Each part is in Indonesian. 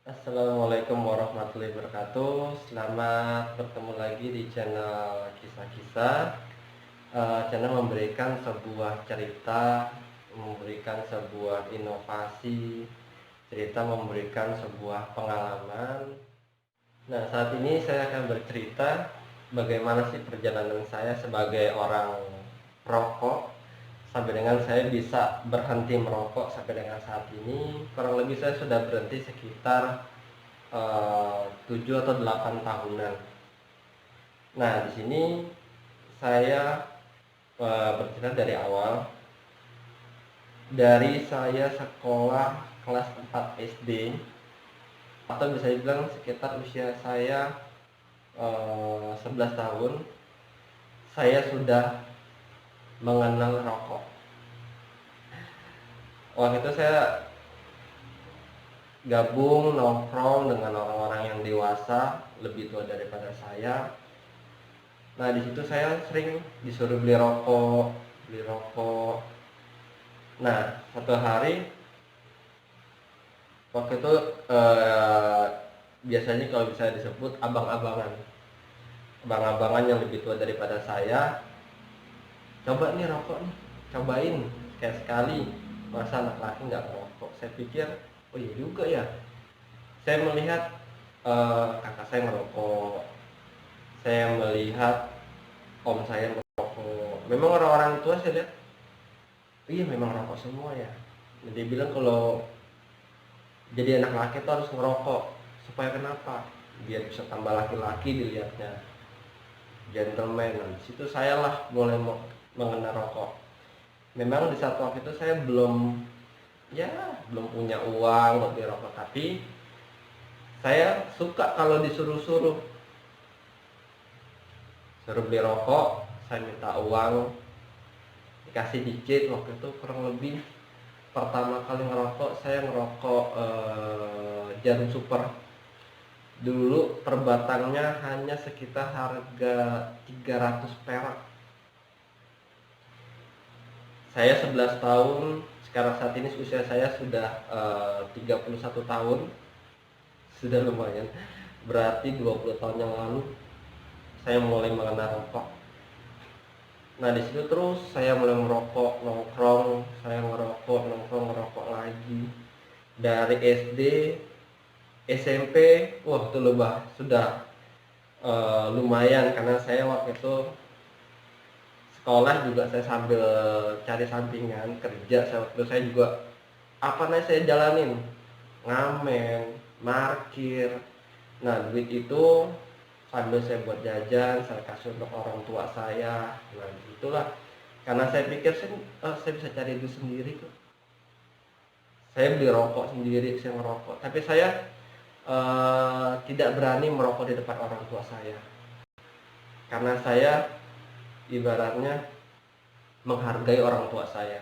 Assalamualaikum warahmatullahi wabarakatuh. Selamat bertemu lagi di channel kisah-kisah. Channel memberikan sebuah cerita, memberikan sebuah inovasi, cerita memberikan sebuah pengalaman. Nah, saat ini saya akan bercerita bagaimana sih perjalanan saya sebagai orang perokok sampai dengan saya bisa berhenti merokok sampai dengan saat ini. Kurang lebih saya sudah berhenti sekitar 7 atau 8 tahunan. Nah, di sini saya bercerita dari awal. Dari saya sekolah kelas 4 SD, atau bisa dibilang sekitar usia saya 11 tahun, saya sudah mengenal rokok. Waktu itu saya gabung nongkrong dengan orang-orang yang dewasa, lebih tua daripada saya. Nah, di situ saya sering disuruh beli rokok, beli rokok. Nah, satu hari waktu itu eh, biasanya kalau bisa disebut abang-abangan, abang-abangan yang lebih tua daripada saya, coba nih rokok nih, cobain kayak sekali. Masa anak laki nggak ngerokok? Saya pikir, oh iya juga ya. Saya melihat kakak saya ngerokok, saya melihat om saya ngerokok. Memang orang-orang tua saya lihat, iya memang rokok semua ya. Dia bilang kalau jadi anak laki itu harus ngerokok. Supaya kenapa? Biar bisa tambah laki-laki dilihatnya, gentleman. Nah, di situ saya lah mulai mengenal rokok. Memang di satu waktu itu saya belum punya uang buat beli rokok, tapi saya suka kalau disuruh-suruh suruh beli rokok, saya minta uang, dikasih dikit. Waktu itu kurang lebih pertama kali ngerokok, saya ngerokok Jarum Super. Dulu per batangnya hanya sekitar harga 300 perak. Saya 11 tahun, sekarang saat ini usia saya sudah 31 tahun. Sudah lumayan. Berarti 20 tahun yang lalu saya mulai mengenal rokok. Nah, di situ terus saya mulai merokok, nongkrong, saya ngerokok, nongkrong, ngerokok lagi. Dari SD, SMP, wah itu lebah sudah lumayan, karena saya waktu itu sekolah juga saya sambil cari sampingan kerja. Saya juga apa nih saya jalanin, ngamen, parkir. Nah, duit itu sambil saya buat jajan, saya kasih untuk orang tua saya. Nah, itulah karena saya pikir saya bisa cari duit sendiri kok. Saya beli rokok sendiri, saya merokok, tapi saya tidak berani merokok di depan orang tua saya, karena saya ibaratnya menghargai orang tua saya.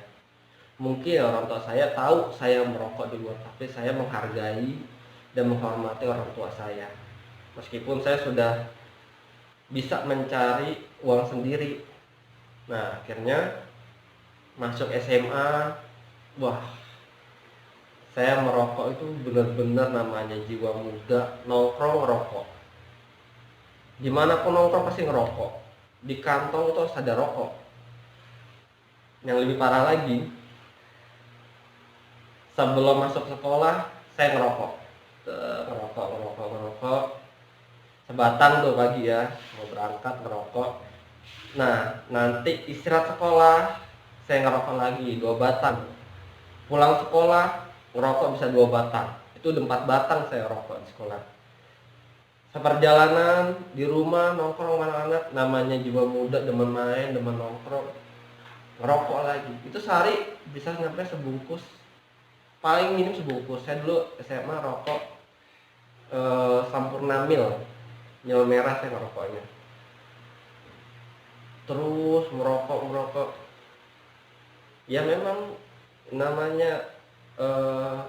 Mungkin orang tua saya tahu saya merokok di luar, tapi saya menghargai dan menghormati orang tua saya. Meskipun saya sudah bisa mencari uang sendiri. Nah, akhirnya masuk SMA, wah, saya merokok itu benar-benar namanya jiwa muda, nongkrong ngerokok. Dimanapun nongkrong pasti ngerokok. Di kantong itu harus ada rokok. Yang lebih parah lagi, sebelum masuk sekolah saya ngerokok. Ngerokok. Sebatang tuh pagi ya, mau berangkat ngerokok. Nah, nanti istirahat sekolah saya ngerokok lagi 2 batang. Pulang sekolah ngerokok bisa 2 batang. Itu 4 batang saya rokok di sekolah. Seperjalanan di rumah nongkrong anak-anak, namanya jiwa muda, demen main, demen nongkrong, ngerokok lagi. Itu sehari bisa sampai sebungkus, paling minim sebungkus. Saya dulu SMA rokok Sampurna mil merah saya ngerokoknya. Terus merokok. Ya memang namanya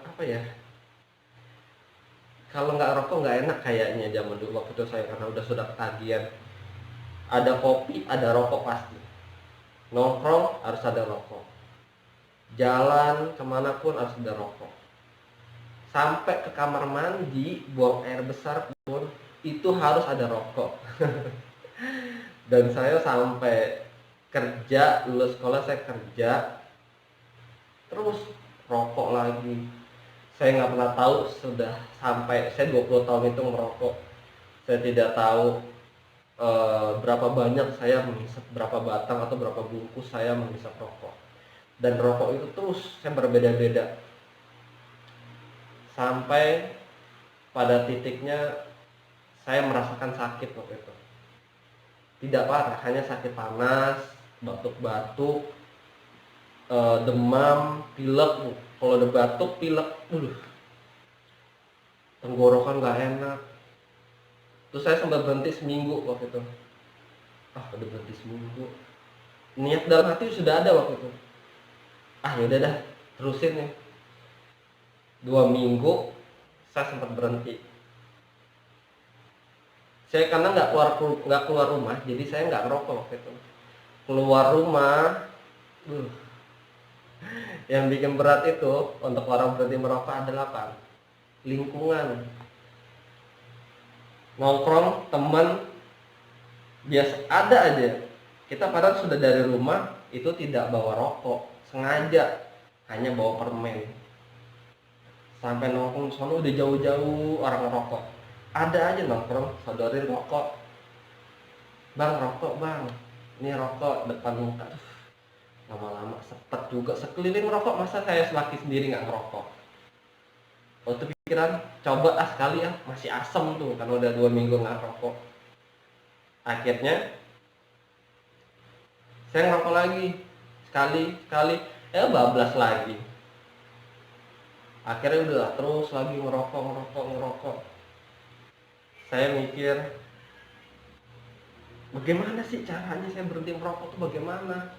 apa ya? Kalau nggak rokok nggak enak kayaknya zaman dulu waktu itu saya, karena sudah ketagihan. Ada kopi, ada rokok pasti. Nongkrong harus ada rokok. Jalan kemanapun harus ada rokok. sampai ke kamar mandi buang air besar pun itu harus ada rokok. Dan saya sampai kerja, lulus sekolah saya kerja terus rokok lagi. Saya nggak pernah tahu sudah sampai saya 20 tahun itu merokok. Saya tidak tahu berapa banyak saya menghisap, berapa batang atau berapa bungkus saya menghisap rokok. Dan rokok itu terus saya berbeda-beda sampai pada titiknya saya merasakan sakit waktu itu. Tidak parah, hanya sakit panas, batuk-batuk, demam, pilek. Kalau ada batuk, pilek, tenggorokan nggak enak. Terus saya sempat berhenti seminggu waktu itu. Udah berhenti seminggu. Niat dalam hati sudah ada waktu itu. Yaudah dah, terusin nih. 2 minggu saya sempat berhenti. Saya karena nggak keluar rumah, jadi saya nggak ngerokok waktu itu. Keluar rumah, yang bikin berat itu untuk orang berhenti merokok adalah apa? Lingkungan. Nongkrong, teman, biasa ada aja. Kita padahal sudah dari rumah itu tidak bawa rokok, sengaja hanya bawa permen. Sampai nongkrong sono udah jauh-jauh orang ngerokok. Ada aja nongkrong, saudarin rokok. Bang, rokok bang. Ini rokok depan muka. Lama-lama sepet juga, sekeliling rokok, masa saya selaki sendiri nggak ngerokok. Waktu pikiran, coba sekali ya, masih asem tuh, karena udah 2 minggu nggak rokok. Akhirnya, saya ngerokok lagi, sekali, bablas lagi. Akhirnya udah terus lagi ngerokok. Saya mikir, bagaimana sih caranya saya berhenti merokok tuh bagaimana?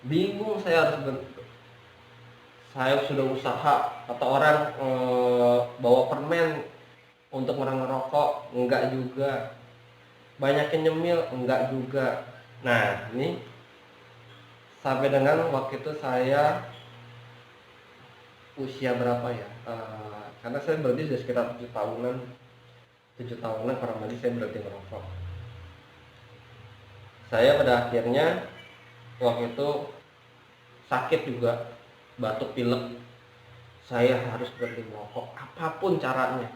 Bingung saya harus saya sudah usaha atau orang bawa permen untuk ngerokok, enggak juga. Banyakin nyemil, enggak juga. Nah, ini sampai dengan waktu itu saya usia berapa ya? Karena saya berarti sudah sekitar 7 tahunan kurang lebih saya berhenti merokok. Saya pada akhirnya waktu itu sakit juga, batuk pilek. Saya harus berhenti merokok apapun caranya.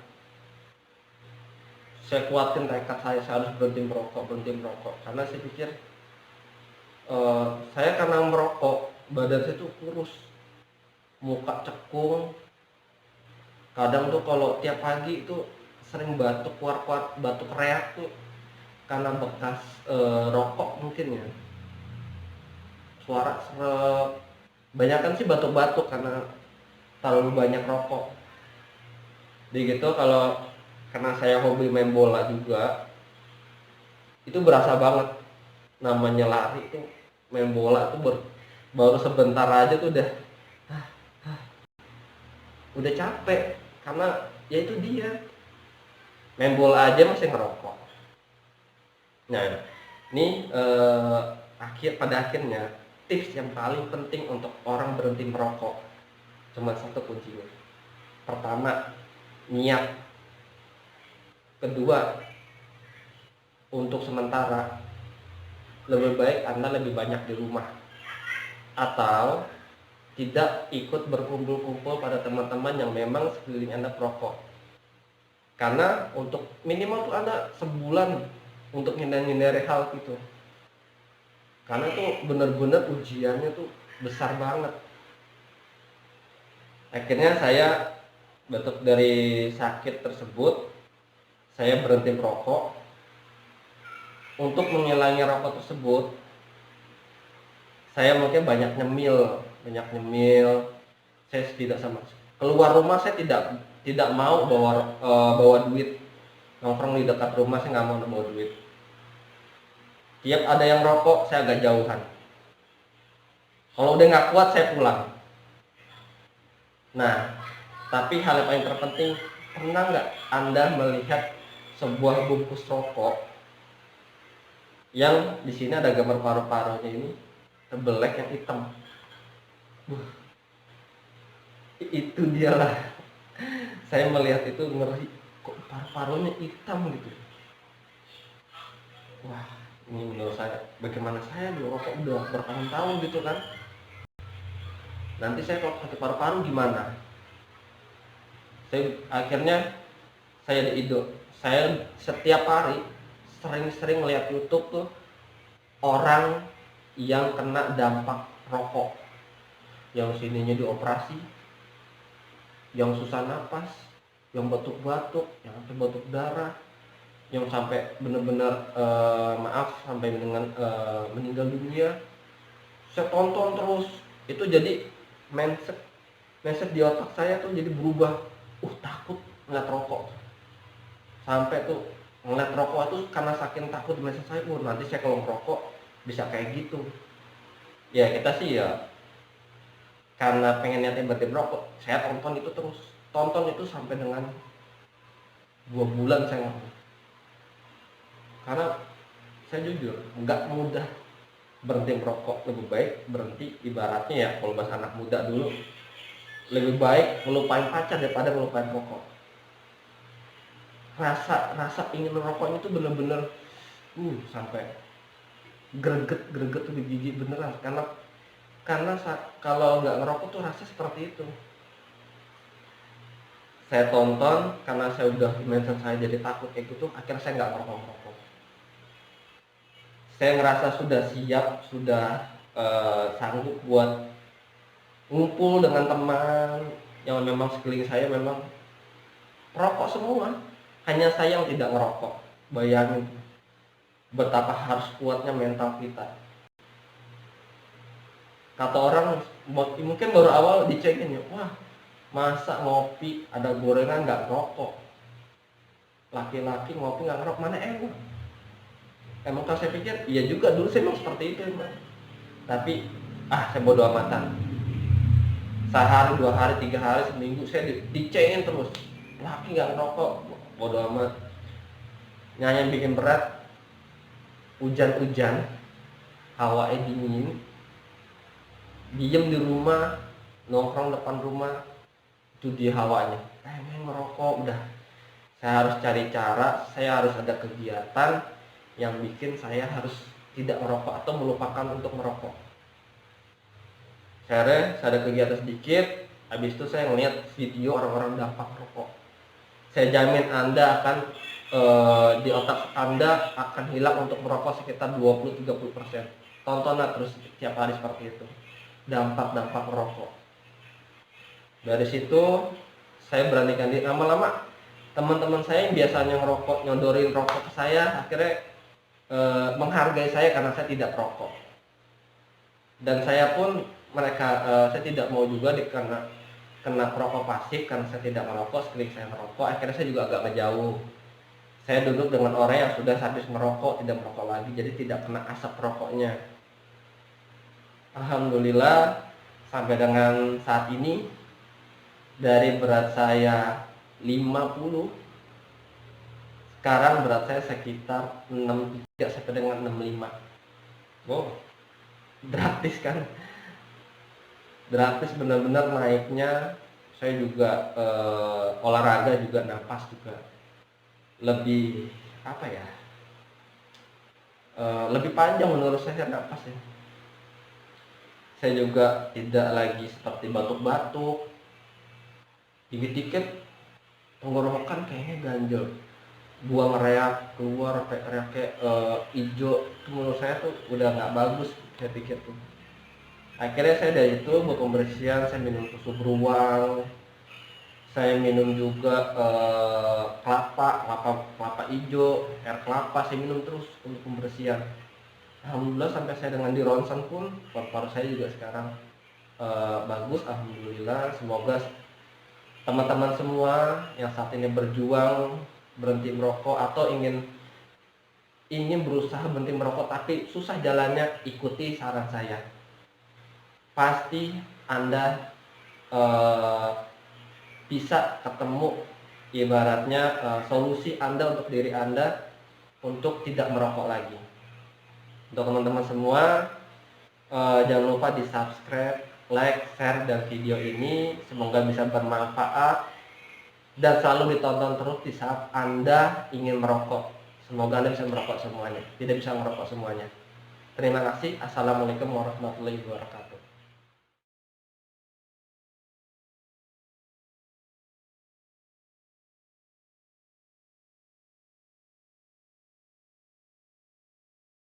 Saya kuatin tekad saya harus berhenti merokok karena saya pikir saya karena merokok badan saya tuh kurus, muka cekung. Kadang tuh kalau tiap pagi itu sering batuk, keluar batuk reak tuh karena bekas rokok mungkin ya. Suara serep. Banyakan sih batuk-batuk karena terlalu banyak rokok. Jadi gitu, kalau karena saya hobi main bola juga, itu berasa banget. Namanya lari tuh, main bola tuh baru sebentar aja tuh udah capek. Karena ya itu dia, main bola aja masih ngerokok. Nah, ini pada akhirnya tips yang paling penting untuk orang berhenti merokok cuma satu kuncinya. Pertama, niat. Kedua, untuk sementara lebih baik Anda lebih banyak di rumah atau tidak ikut berkumpul-kumpul pada teman-teman yang memang sekeliling Anda perokok. Karena untuk minimal tuh Anda sebulan untuk hindari hal itu. Karena tuh benar-benar ujiannya tuh besar banget. Akhirnya saya dari sakit tersebut, saya berhenti merokok. Untuk menghilangi rokok tersebut, saya mungkin banyak nyemil. Saya tidak sama keluar rumah, saya tidak mau bawa duit. Nongkrong di dekat rumah saya nggak mau bawa duit. Tiap ada yang rokok, saya agak jauhan. Kalau udah nggak kuat, saya pulang. Nah, tapi hal yang paling terpenting, pernah nggak Anda melihat sebuah bungkus rokok yang di sini ada gambar paru-parunya ini terbelek yang hitam? Itu dialah Saya melihat itu ngeri, kok paru-parunya hitam gitu. Wah, ini menurut saya, bagaimana saya dulu rokok udah bertahun-tahun gitu kan. Nanti saya kalau sakit paru-paru gimana? Saya akhirnya saya setiap hari sering-sering melihat YouTube tuh orang yang kena dampak rokok, yang sininya dioperasi, yang susah napas, yang batuk-batuk, yang sampai batuk darah, yang sampai benar-benar maaf sampai dengan meninggal dunia. Saya tonton terus, itu jadi mindset mindset di otak saya tuh jadi berubah. Takut ngeliat rokok, sampai tuh ngeliat rokok tuh karena saking takut mindset saya, nanti saya kalau merokok bisa kayak gitu. Ya kita sih ya karena pengen niatnya berhenti merokok, saya tonton itu terus, tonton itu sampai dengan 2 bulan saya ngomong. Karena saya jujur nggak mudah berhenti merokok. Lebih baik berhenti, ibaratnya ya kalau bahasa anak muda dulu, lebih baik melupain pacar daripada melupain rokok. Rasa ingin merokoknya itu bener-bener sampai greget tuh di gigi beneran. Karena kalau nggak ngerokok tuh rasa seperti itu. Saya tonton, karena saya udah mindset saya jadi takut kayak gitu, akhirnya saya nggak ngerokok. Saya ngerasa sudah siap, sudah sanggup buat ngumpul dengan teman yang memang sekeliling saya memang perokok semua, hanya saya yang tidak ngerokok. Bayangin betapa harus kuatnya mental kita. Kata orang mungkin baru awal dicengin ya, wah masa ngopi ada gorengan nggak ngerokok, laki-laki ngopi nggak ngerokok, mana enak. Emang kalau saya pikir iya juga, dulu saya memang seperti itu emang. Tapi saya bodo amatan. Sehari, 2 hari, 3 hari, seminggu saya dicengin terus, laki nggak ngerokok, bodo amat. Yang bikin berat, hujan-hujan, hawanya dingin, diem di rumah, nongkrong depan rumah, itu di hawanya ngerokok. Udah, saya harus cari cara, saya harus ada kegiatan yang bikin saya harus tidak merokok atau melupakan untuk merokok. Saya ada kegiatan sedikit, habis itu saya ngeliat video orang-orang dampak rokok. Saya jamin Anda akan di otak Anda akan hilang untuk merokok sekitar 20-30%. Tontonlah terus tiap hari seperti itu, dampak merokok. Dari situ saya beranikan diri. Lama-lama teman-teman saya yang biasanya ngerokok, nyodorin rokok ke saya, akhirnya menghargai saya karena saya tidak perokok. Dan saya pun saya tidak mau juga kena perokok pasif karena saya tidak merokok. Sekali saya merokok, akhirnya saya juga agak menjauh. Saya duduk dengan orang yang sudah habis merokok, tidak merokok lagi, jadi tidak kena asap rokoknya. Alhamdulillah sampai dengan saat ini, dari berat saya 50, sekarang berat saya sekitar 63 sampai dengan 65. Wow, drastis kan? Drastis benar-benar naiknya. Saya juga olahraga juga, napas juga lebih lebih panjang menurut saya napas ya. Saya juga tidak lagi seperti batuk-batuk, dikit-dikit tenggorokan kayaknya ganjel, buang reak keluar reak kayak hijau. Itu menurut saya tuh udah nggak bagus, saya pikir tuh. Akhirnya saya dari itu buat pembersihan, saya minum susu beruang, saya minum juga kelapa hijau, air kelapa saya minum terus untuk pembersihan. Alhamdulillah sampai saya dengan di ronsen pun paru-paru saya juga sekarang bagus, alhamdulillah. Semoga teman-teman semua yang saat ini berjuang berhenti merokok atau ingin berusaha berhenti merokok tapi susah jalannya, ikuti saran saya. Pasti Anda bisa ketemu ibaratnya solusi Anda untuk diri Anda untuk tidak merokok lagi. Untuk teman-teman semua, jangan lupa di subscribe, like, share dan video ini, semoga bisa bermanfaat. dan selalu ditonton terus di saat Anda ingin merokok. Semoga Anda bisa merokok semuanya, tidak bisa merokok semuanya. Terima kasih. Assalamualaikum warahmatullahi wabarakatuh.